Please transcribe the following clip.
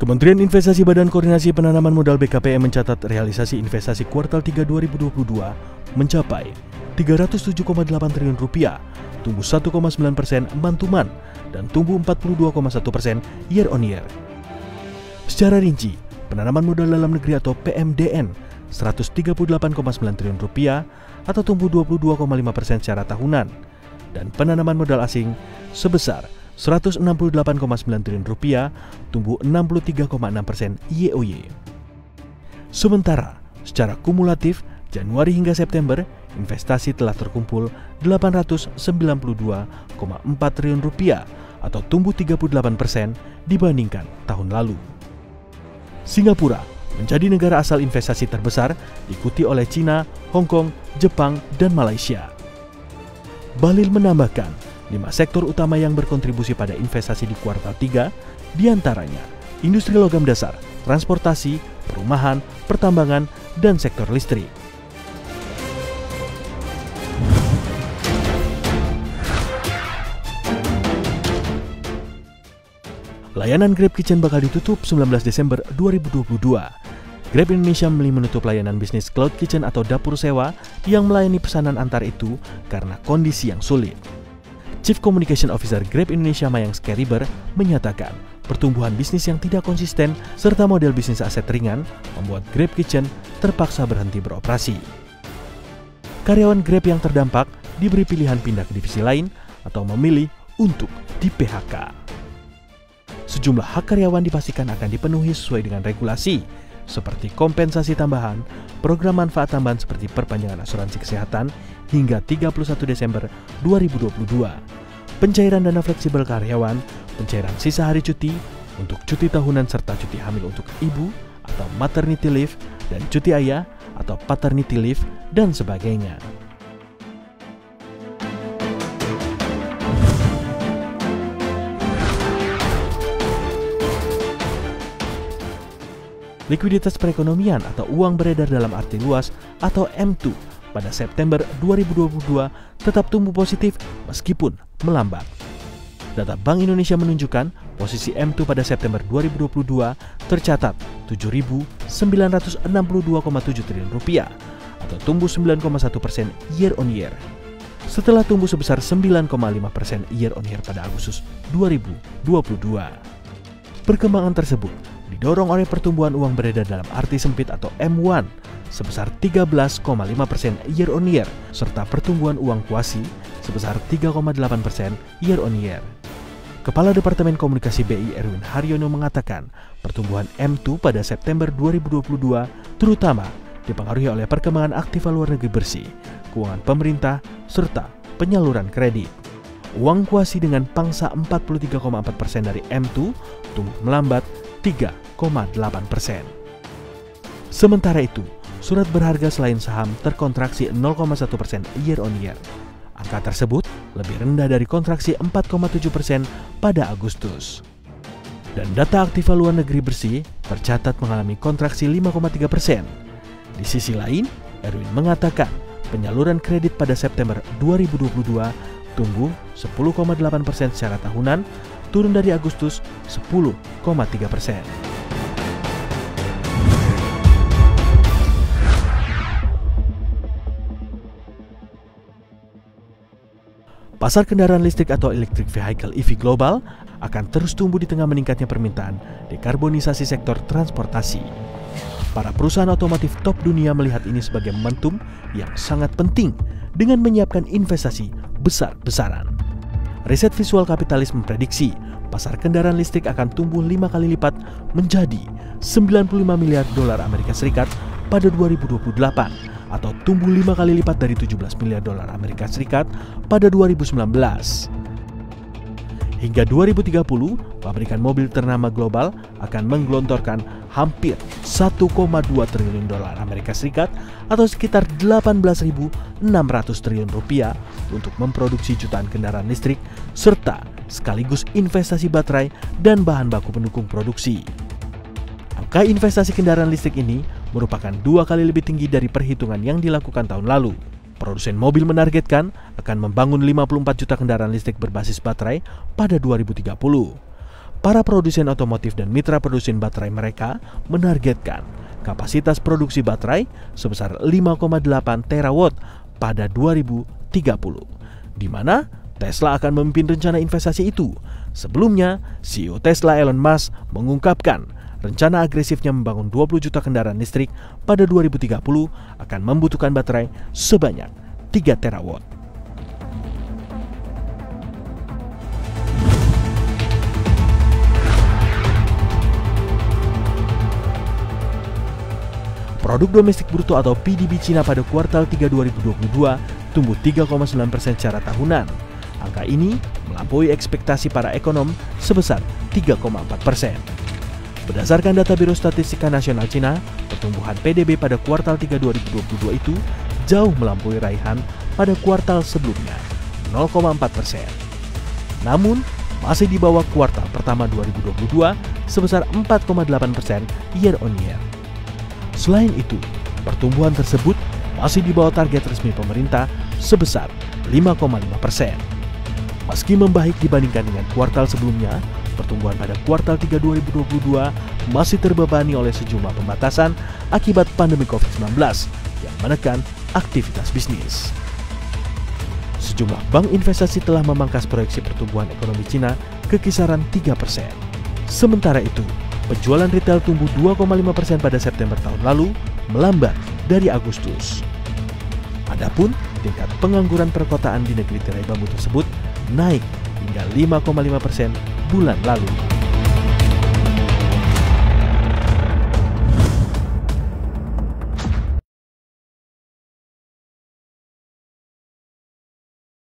Kementerian Investasi Badan Koordinasi Penanaman Modal BKPM mencatat realisasi investasi kuartal 3 2022 mencapai Rp307,8 triliun, tumbuh 1,9% month-to-month dan tumbuh 42,1% year-on-year. Secara rinci, penanaman modal dalam negeri atau PMDN Rp138,9 triliun atau tumbuh 22,5% secara tahunan, dan penanaman modal asing sebesar Rp168,9 triliun, tumbuh 63,6% YoY. Sementara, secara kumulatif Januari hingga September, investasi telah terkumpul Rp892,4 triliun atau tumbuh 38% dibandingkan tahun lalu. Singapura menjadi negara asal investasi terbesar, diikuti oleh Cina, Hong Kong, Jepang, dan Malaysia. Bahlil menambahkan, 5 sektor utama yang berkontribusi pada investasi di kuartal 3, diantaranya industri logam dasar, transportasi, perumahan, pertambangan, dan sektor listrik. Layanan Grab Kitchen bakal ditutup 19 Desember 2022. Grab Indonesia menutup layanan bisnis Cloud Kitchen atau dapur sewa yang melayani pesanan antar itu karena kondisi yang sulit. Chief Communication Officer Grab Indonesia Mayang Skeriber menyatakan pertumbuhan bisnis yang tidak konsisten serta model bisnis aset ringan membuat Grab Kitchen terpaksa berhenti beroperasi. Karyawan Grab yang terdampak diberi pilihan pindah ke divisi lain atau memilih untuk di-PHK. Sejumlah hak karyawan dipastikan akan dipenuhi sesuai dengan regulasi, seperti kompensasi tambahan, program manfaat tambahan seperti perpanjangan asuransi kesehatan hingga 31 Desember 2022, pencairan dana fleksibel karyawan, pencairan sisa hari cuti untuk cuti tahunan serta cuti hamil untuk ibu atau maternity leave dan cuti ayah atau paternity leave dan sebagainya. Likuiditas perekonomian atau uang beredar dalam arti luas atau M2 pada September 2022 tetap tumbuh positif meskipun melambat. Data Bank Indonesia menunjukkan posisi M2 pada September 2022 tercatat Rp7.962,7 triliun atau tumbuh 9,1% year on year. Setelah tumbuh sebesar 9,5% year on year pada Agustus 2022. Perkembangan tersebut didorong oleh pertumbuhan uang beredar dalam arti sempit atau M1 sebesar 13,5% year on year serta pertumbuhan uang kuasi sebesar 3,8% year on year. Kepala Departemen Komunikasi BI Erwin Haryono mengatakan pertumbuhan M2 pada September 2022 terutama dipengaruhi oleh perkembangan aktiva luar negeri bersih, keuangan pemerintah, serta penyaluran kredit. Uang kuasi dengan pangsa 43,4% dari M2 tumbuh melambat 3,8%. Sementara itu, surat berharga selain saham terkontraksi 0,1% year on year. Angka tersebut lebih rendah dari kontraksi 4,7% pada Agustus. Dan data aktiva luar negeri bersih tercatat mengalami kontraksi 5,3%. Di sisi lain, Erwin mengatakan penyaluran kredit pada September 2022 tumbuh 10,8% secara tahunan, turun dari Agustus 10,3%. Pasar kendaraan listrik atau electric vehicle EV global akan terus tumbuh di tengah meningkatnya permintaan dekarbonisasi sektor transportasi. Para perusahaan otomotif top dunia melihat ini sebagai momentum yang sangat penting dengan menyiapkan investasi besar-besaran. Riset Visual Capitalis memprediksi pasar kendaraan listrik akan tumbuh 5 kali lipat menjadi 95 miliar dolar Amerika Serikat pada 2028 atau tumbuh 5 kali lipat dari 17 miliar dolar Amerika Serikat pada 2019. Hingga 2030, pabrikan mobil ternama global akan menggelontorkan hampir 1,2 triliun dolar Amerika Serikat atau sekitar 18.600 triliun rupiah untuk memproduksi jutaan kendaraan listrik serta sekaligus investasi baterai dan bahan baku pendukung produksi. Angka investasi kendaraan listrik ini merupakan 2 kali lebih tinggi dari perhitungan yang dilakukan tahun lalu. Produsen mobil menargetkan akan membangun 54 juta kendaraan listrik berbasis baterai pada 2030. Para produsen otomotif dan mitra produsen baterai mereka menargetkan kapasitas produksi baterai sebesar 5,8 terawatt pada 2030, di mana Tesla akan memimpin rencana investasi itu. Sebelumnya, CEO Tesla Elon Musk mengungkapkan rencana agresifnya membangun 20 juta kendaraan listrik pada 2030 akan membutuhkan baterai sebanyak 3 terawatt. Produk domestik bruto atau PDB Cina pada kuartal 3 2022 tumbuh 3,9% secara tahunan. Angka ini melampaui ekspektasi para ekonom sebesar 3,4%. Berdasarkan data Biro Statistika Nasional Cina, pertumbuhan PDB pada kuartal 3 2022 itu jauh melampaui raihan pada kuartal sebelumnya, 0,4%. Namun, masih di bawah kuartal pertama 2022 sebesar 4,8% year on year. Selain itu, pertumbuhan tersebut masih di bawah target resmi pemerintah sebesar 5,5%. Meski membaik dibandingkan dengan kuartal sebelumnya, pertumbuhan pada kuartal 3 2022 masih terbebani oleh sejumlah pembatasan akibat pandemi COVID-19 yang menekan aktivitas bisnis. Sejumlah bank investasi telah memangkas proyeksi pertumbuhan ekonomi Cina ke kisaran 3%. Sementara itu, penjualan retail tumbuh 2,5% pada September tahun lalu, melambat dari Agustus. Adapun tingkat pengangguran perkotaan di negeri tirai bambu tersebut naik hingga 5,5% bulan lalu.